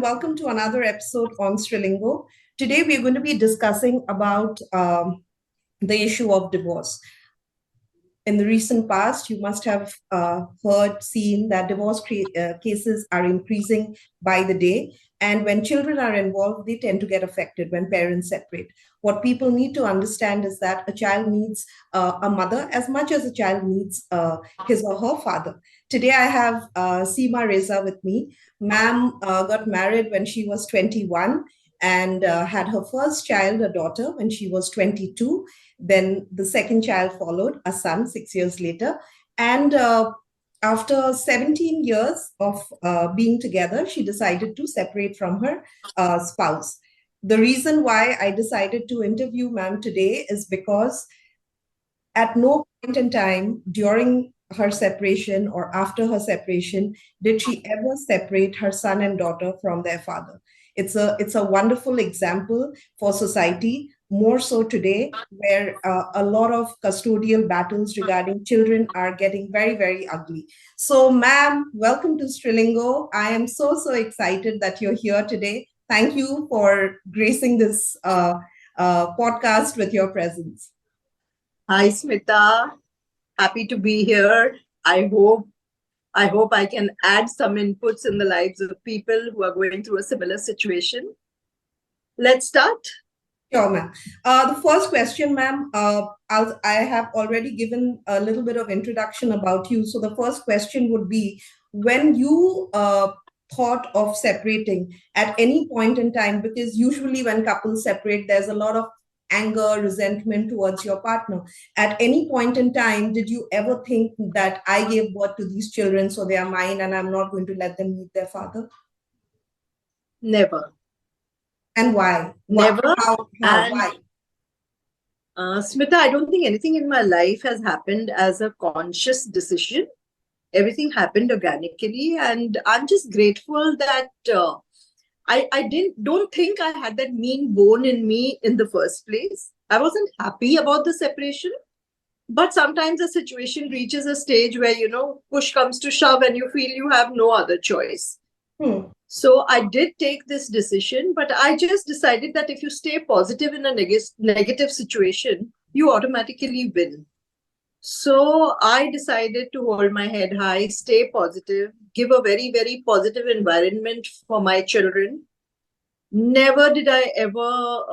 and welcome to another episode on Srilingo. Today, we're going to be discussing about the issue of divorce. In the recent past, you must have seen that cases are increasing by the day. And when children are involved, they tend to get affected when parents separate. What people need to understand is that a child needs a mother as much as a child needs his or her father. Today, I have Seema Reza with me. Ma'am got married when she was 21 and had her first child, a daughter, when she was 22. Then the second child followed, a son, 6 years later. And after 17 years of being together, she decided to separate from her spouse. The reason why I decided to interview ma'am today is because at no point in time during her separation or after her separation did she ever separate her son and daughter from their father. It's a wonderful example for society, more so today, where a lot of custodial battles regarding children are getting very, very ugly. So, ma'am, welcome to Strilingo. I am so excited that you're here today. Thank you for gracing this podcast with your presence. Hi, Smita. Happy to be here. I hope I can add some inputs in the lives of people who are going through a similar situation. Let's start. Sure, ma'am. The first question, ma'am, I have already given a little bit of introduction about you. So the first question would be, when you thought of separating at any point in time, because usually when couples separate, there's a lot of anger, resentment towards your partner. At any point in time, did you ever think that I gave birth to these children, so they are mine and I'm not going to let them meet their father? Never. And why? Never. Why? Smita, I don't think anything in my life has happened as a conscious decision. Everything happened organically, and I'm just grateful that I don't think I had that mean bone in me in the first place. I wasn't happy about the separation, but sometimes a situation reaches a stage where, push comes to shove and you feel you have no other choice. So I did take this decision, but I just decided that if you stay positive in a negative situation, you automatically win. So I decided to hold my head high, stay positive, give a very, very positive environment for my children. Never did I ever,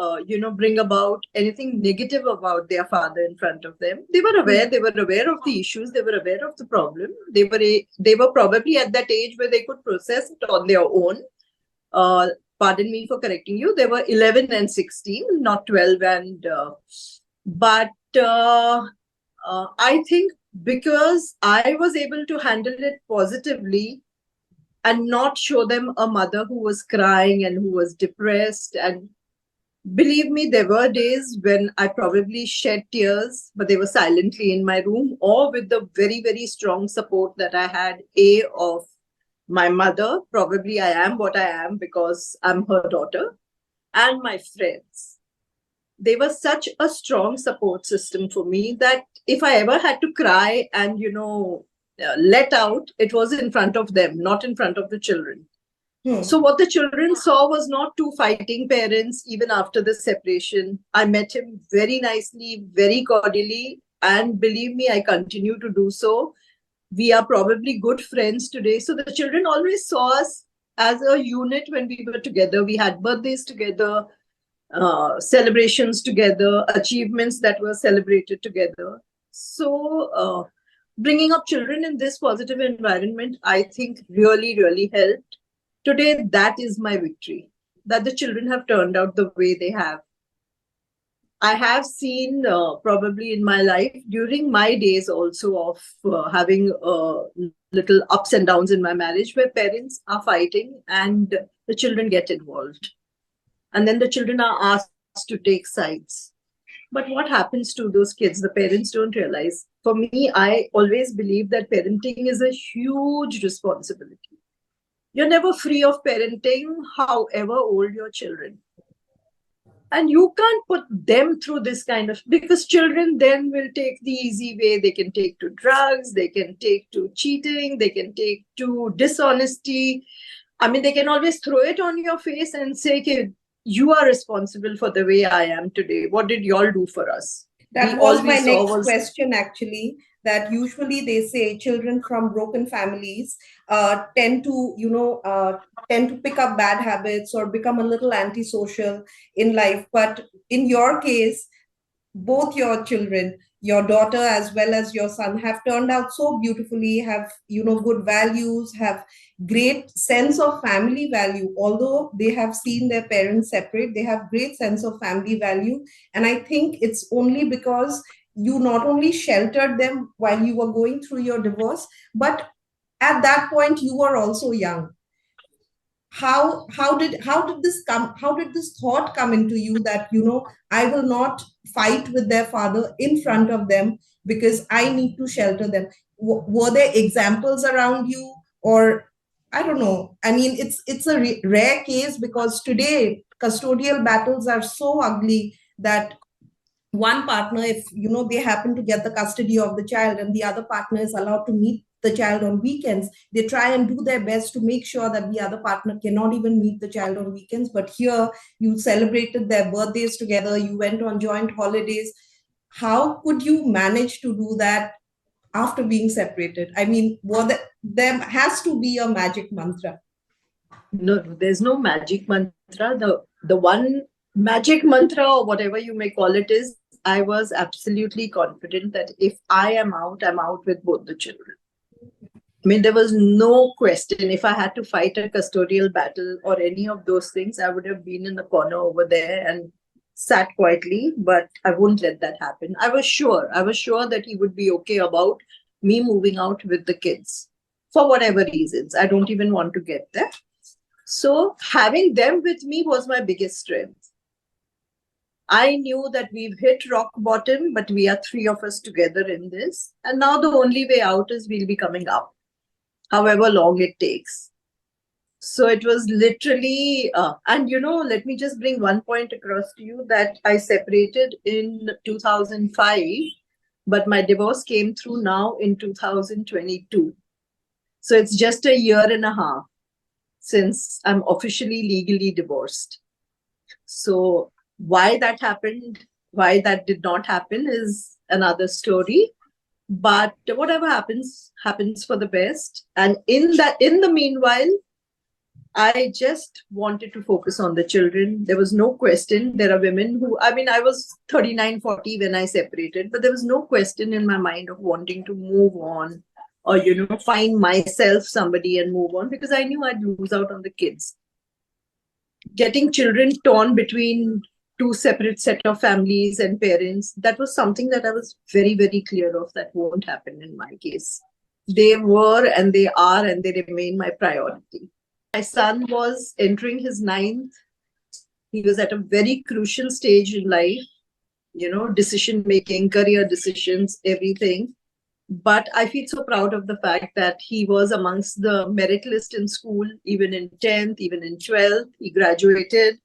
bring about anything negative about their father in front of them. They were aware. They were aware of the issues. They were aware of the problem. They were probably at that age where they could process it on their own. Pardon me for correcting you. They were 11 and 16, not 12 and. But I think because I was able to handle it positively and not show them a mother who was crying and who was depressed. And believe me, there were days when I probably shed tears, but they were silently in my room, or with the very, very strong support that I had, of my mother. Probably I am what I am because I'm her daughter, and my friends. They were such a strong support system for me that if I ever had to cry and, let out, it was in front of them, not in front of the children. So what the children saw was not two fighting parents even after the separation. I met him very nicely, very cordially, and believe me, I continue to do so. We are probably good friends today. So the children always saw us as a unit when we were together. We had birthdays together, celebrations together, achievements that were celebrated together. So bringing up children in this positive environment, I think really, really helped. Today, that is my victory, that the children have turned out the way they have. I have seen probably in my life, during my days also of having little ups and downs in my marriage, where parents are fighting and the children get involved. And then the children are asked to take sides. But what happens to those kids? The parents don't realize. For me, I always believe that parenting is a huge responsibility. You're never free of parenting, however old your children. And you can't put them through this kind of, because children then will take the easy way. They can take to drugs, they can take to cheating, they can take to dishonesty. I mean, they can always throw it on your face and say, "Okay, you are responsible for the way I am today. What did y'all do for us?" That All was we my saw next was, question, actually. That usually they say children from broken families tend to, tend to pick up bad habits or become a little antisocial in life. But in your case, both your children, your daughter as well as your son, have turned out so beautifully, have, good values, have great sense of family value. Although they have seen their parents separate, they have great sense of family value. And I think it's only because you not only sheltered them while you were going through your divorce, but at that point you were also young. How did this come, how did this thought come into you that, I will not fight with their father in front of them because I need to shelter them? Were there examples around you, or I don't know. I mean, it's a rare case, because today custodial battles are so ugly that one partner, if they happen to get the custody of the child and the other partner is allowed to meet the child on weekends, they try and do their best to make sure that the other partner cannot even meet the child on weekends. But here, you celebrated their birthdays together, you went on joint holidays. How could you manage to do that after being separated? I mean, there has to be a magic mantra. no, no, there's no magic mantra. The one magic mantra, or whatever you may call it, is I was absolutely confident that if I am out, I'm out with both the children. I mean, there was no question. If I had to fight a custodial battle or any of those things, I would have been in the corner over there and sat quietly, but I wouldn't let that happen. I was sure. I was sure that he would be okay about me moving out with the kids for whatever reasons. I don't even want to get there. So having them with me was my biggest strength. I knew that we've hit rock bottom, but we are three of us together in this. And now the only way out is we'll be coming up, however long it takes. So it was literally, and let me just bring one point across to you, that I separated in 2005, but my divorce came through now in 2022. So it's just a year and a half since I'm officially legally divorced. So why that happened, why that did not happen is another story. But whatever happens, happens for the best. And in the meanwhile, I just wanted to focus on the children. There was no question. There are women who, I mean, I was 39, 40 when I separated, but there was no question in my mind of wanting to move on or, find myself somebody and move on, because I knew I'd lose out on the kids. Getting children torn between two separate set of families and parents, that was something that I was very, very clear of. That won't happen in my case. They were and they are and they remain my priority. My son was entering his ninth. He was at a very crucial stage in life, decision making, career decisions, everything. But I feel so proud of the fact that he was amongst the merit list in school, even in 10th, even in 12th. He graduated,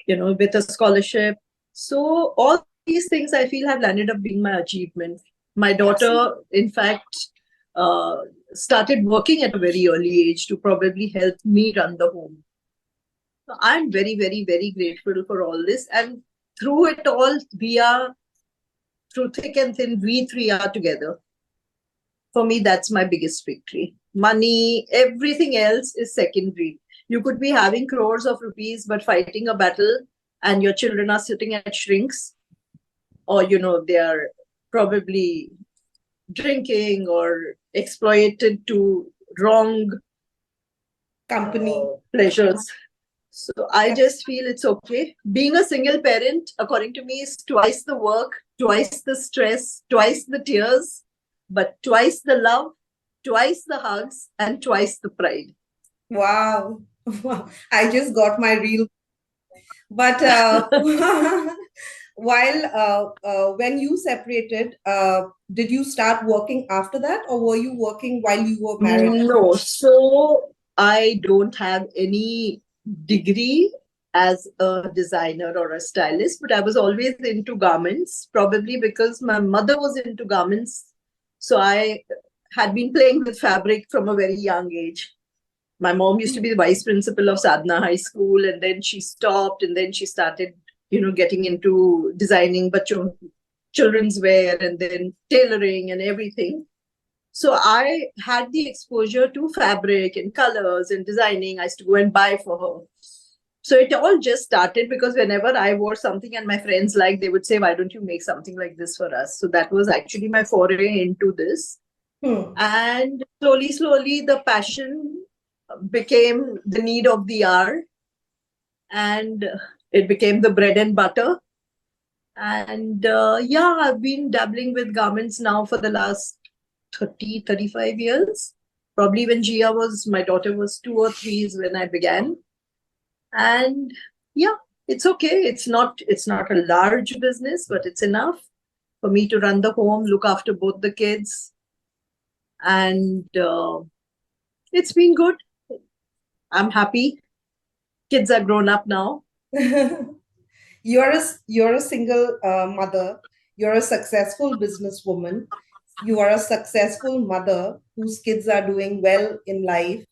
with a scholarship. So all these things I feel have landed up being my achievement. My daughter, in fact, started working at a very early age to probably help me run the home. So I'm very, very, very grateful for all this. And through it all, through thick and thin, we three are together. For me, that's my biggest victory. Money, everything else is secondary. You could be having crores of rupees, but fighting a battle, and your children are sitting at shrinks, or, they are probably drinking or exploited to wrong Company. Pleasures. So I just feel it's okay. Being a single parent, according to me, is twice the work, twice the stress, twice the tears, but twice the love, twice the hugs, and twice the pride. Wow. Wow. I just got my reel. But when you separated, did you start working after that, or were you working while you were married? No, so I don't have any degree as a designer or a stylist, but I was always into garments, probably because my mother was into garments. So I had been playing with fabric from a very young age. My mom used to be the vice principal of Sadhana High School, and then she stopped, and then she started, getting into designing children's wear and then tailoring and everything. So I had the exposure to fabric and colors and designing. I used to go and buy for her. So it all just started because whenever I wore something and my friends liked, they would say, "Why don't you make something like this for us?" So that was actually my foray into this. And slowly, the passion became the need of the hour, and it became the bread and butter. And yeah, I've been dabbling with garments now for the last 35 years. Probably when my daughter was 2 or 3 is when I began. And yeah, it's okay. It's not a large business, but it's enough for me to run the home, look after both the kids. And it's been good. I'm happy. Kids are grown up now. You're a single mother. You're a successful businesswoman. You are a successful mother whose kids are doing well in life.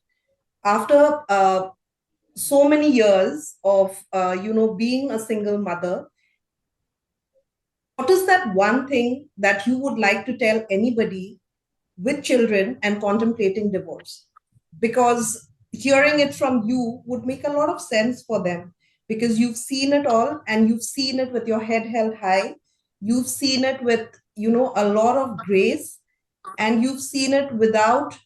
After so many years of being a single mother, what is that one thing that you would like to tell anybody with children and contemplating divorce? Because hearing it from you would make a lot of sense for them, because you've seen it all, and you've seen it with your head held high. You've seen it with a lot of grace, and you've seen it without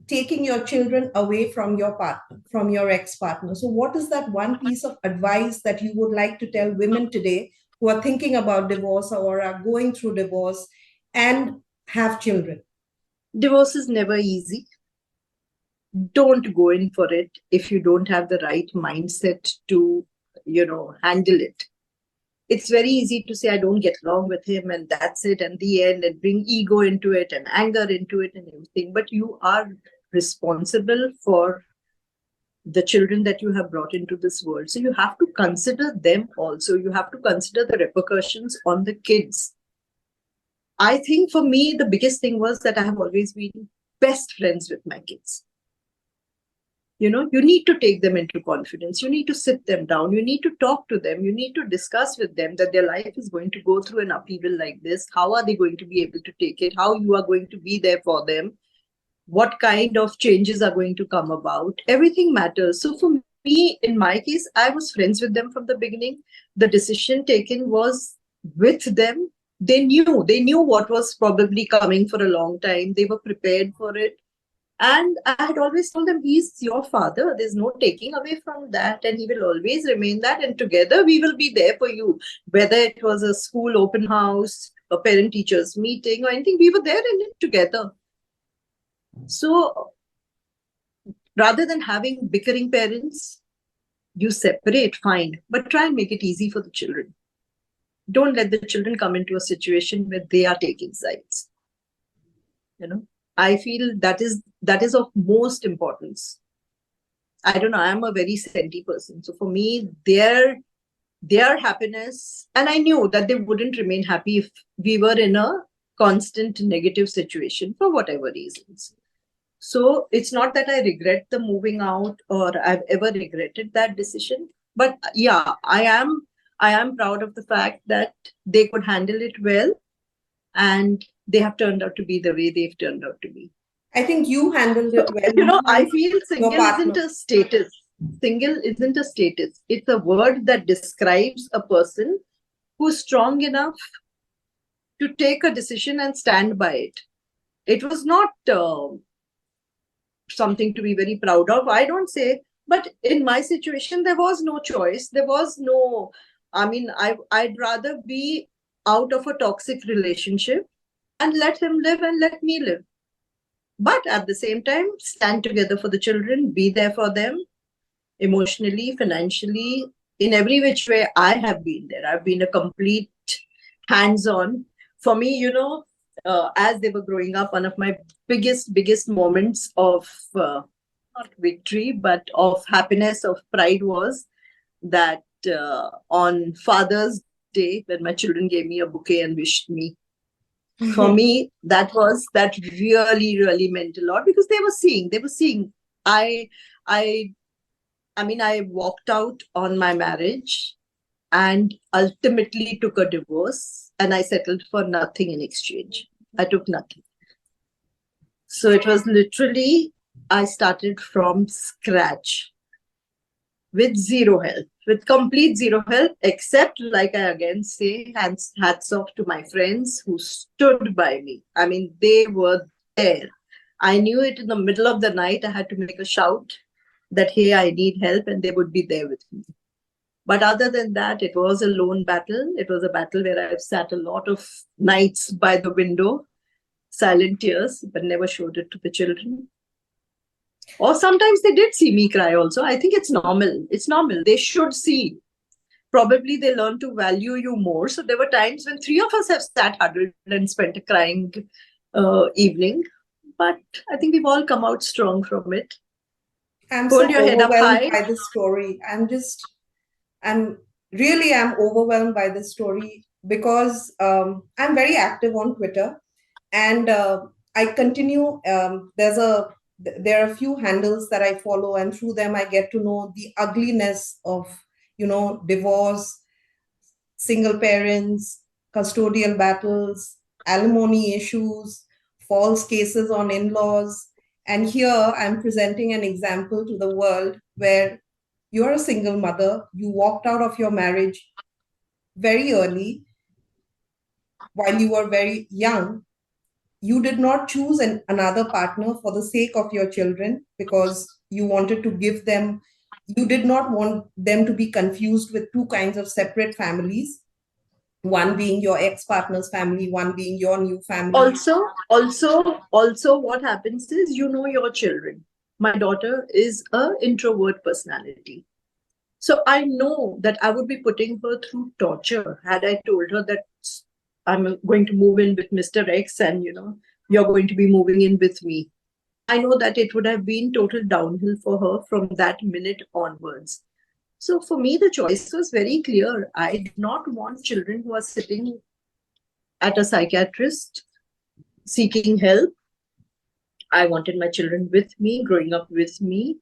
taking your children away from your partner, from your ex-partner. So what is that one piece of advice that you would like to tell women today who are thinking about divorce or are going through divorce and have children? Divorce is never easy. Don't go in for it if you don't have the right mindset to, handle it. It's very easy to say, I don't get along with him, and that's it, and the end, and bring ego into it and anger into it and everything. But you are responsible for the children that you have brought into this world. So you have to consider them also. You have to consider the repercussions on the kids. I think for me, the biggest thing was that I have always been best friends with my kids. You need to take them into confidence. You need to sit them down. You need to talk to them. You need to discuss with them that their life is going to go through an upheaval like this. How are they going to be able to take it? How you are going to be there for them? What kind of changes are going to come about? Everything matters. So for me, in my case, I was friends with them from the beginning. The decision taken was with them. They knew what was probably coming for a long time. They were prepared for it. And I had always told them, he's your father. There's no taking away from that. And he will always remain that. And together we will be there for you. Whether it was a school open house, a parent-teachers meeting or anything, we were there in it together. So rather than having bickering parents, you separate, fine. But try and make it easy for the children. Don't let the children come into a situation where they are taking sides. I feel that is of most importance. I don't know, I'm a very senti person. So for me, their happiness, and I knew that they wouldn't remain happy if we were in a constant negative situation for whatever reasons. So it's not that I regret the moving out or I've ever regretted that decision. But yeah, I am proud of the fact that they could handle it well, and they have turned out to be the way they've turned out to be. I think you handled it well. I feel single isn't a status. Single isn't a status. It's a word that describes a person who's strong enough to take a decision and stand by it. It was not something to be very proud of, I don't say. But in my situation, there was no choice. There was no, I'd rather be out of a toxic relationship and let him live and let me live. But at the same time, stand together for the children, be there for them emotionally, financially, in every which way. I have been there. I've been a complete hands-on. For me, as they were growing up, one of my biggest moments of not victory, but of happiness, of pride was that on Father's Day, when my children gave me a bouquet and wished me. For me, that really meant a lot, because they were seeing I I I mean, I walked out on my marriage and ultimately took a divorce, and I settled for nothing in exchange. I took nothing. So it was literally, I started from scratch with zero help, with complete zero help, except, like I again say, hats off to my friends who stood by me. I mean, they were there. I knew it in the middle of the night. I had to make a shout that, hey, I need help, and they would be there with me. But other than that, it was a lone battle. It was a battle where I've sat a lot of nights by the window, silent tears, but never showed it to the children. Or sometimes they did see me cry also. I think it's normal. It's normal. They should see. Probably they learn to value you more. So there were times when three of us have sat huddled and spent a crying evening. But I think we've all come out strong from it. I'm Hold so your head up overwhelmed high. by this story. I'm overwhelmed by this story because I'm very active on Twitter, and I continue. There are a few handles that I follow, and through them I get to know the ugliness of divorce, single parents, custodial battles, alimony issues, false cases on in-laws. And here I'm presenting an example to the world where you're a single mother, you walked out of your marriage very early while you were very young. You did not choose another partner for the sake of your children because you wanted to give them, you did not want them to be confused with two kinds of separate families, one being your ex-partner's family, one being your new family. Also, what happens is, you know, your children. My daughter is a introvert personality. So I know that I would be putting her through torture had I told her that I'm going to move in with Mr. X, and you're going to be moving in with me. I know that it would have been total downhill for her from that minute onwards. So for me, the choice was very clear. I did not want children who are sitting at a psychiatrist seeking help. I wanted my children with me, growing up with me,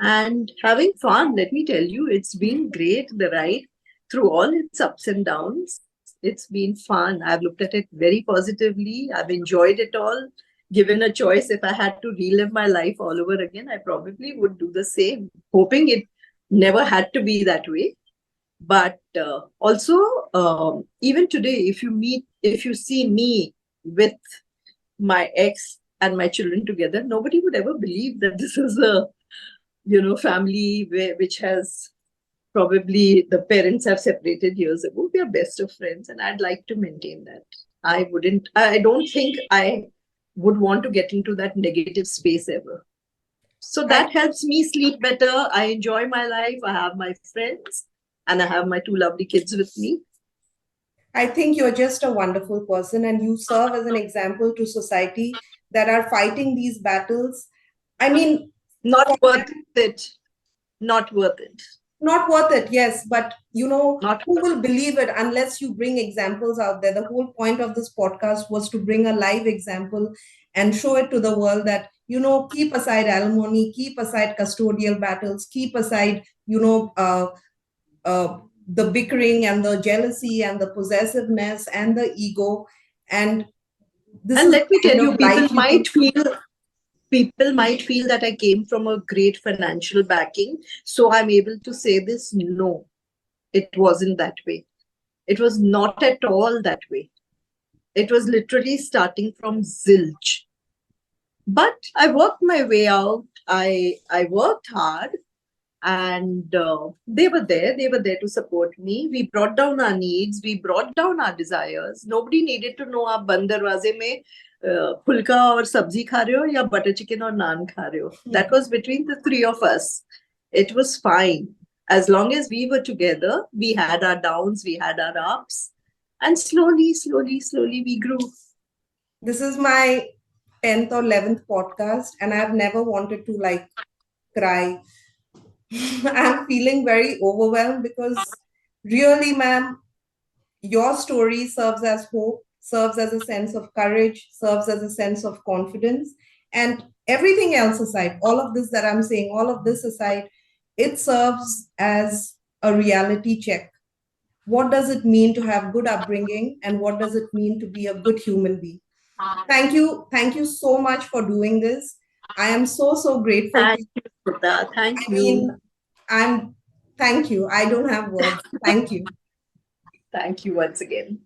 and having fun. Let me tell you, it's been great, the ride through all its ups and downs. It's been fun. I've looked at it very positively. I've enjoyed it all. Given a choice, if I had to relive my life all over again, I probably would do the same, hoping it never had to be that way. But also, even today, if you see me with my ex and my children together, nobody would ever believe that this is a family which has probably the parents have separated years ago. We are best of friends, and I'd like to maintain that. I don't think I would want to get into that negative space ever. So I, that helps me sleep better. I enjoy my life. I have my friends, and I have my two lovely kids with me. I think you're just a wonderful person and you serve as an example to society that are fighting these battles. I mean, Not for worth them, it. Not worth it. not worth it, yes, but Not who worth will believe it unless you bring examples out there? The whole point of this podcast was to bring a live example and show it to the world that, keep aside alimony, keep aside custodial battles, keep aside, uh, the bickering and the jealousy and the possessiveness and the ego. And this And is let me the tell kind you, of life you could. people might feel that I came from a great financial backing. So I'm able to say this. No, it wasn't that way. It was not at all that way. It was literally starting from zilch. But I worked my way out. I worked hard, and they were there. They were there to support me. We brought down our needs. We brought down our desires. Nobody needed to know आप बंद दरवाजे में फुल्का और सब्जी खा रहे हो या बटर चिकन और नान खा रहे हो. That was between the three of us. It was fine. As long as we were together, we had our downs, we had our ups, and slowly we grew. This is my 10th or 11th podcast, and I've never wanted to like cry. I'm feeling very overwhelmed because really, ma'am, your story serves as hope, serves as a sense of courage, serves as a sense of confidence. And everything else aside, all of this that I'm saying, all of this aside, it serves as a reality check. What does it mean to have good upbringing, and what does it mean to be a good human being? Thank you so much for doing this. I am so grateful to Thank you. you, Sudha. I Thank mean, you. I'm thank you. I don't have words. Thank you. Thank you once again.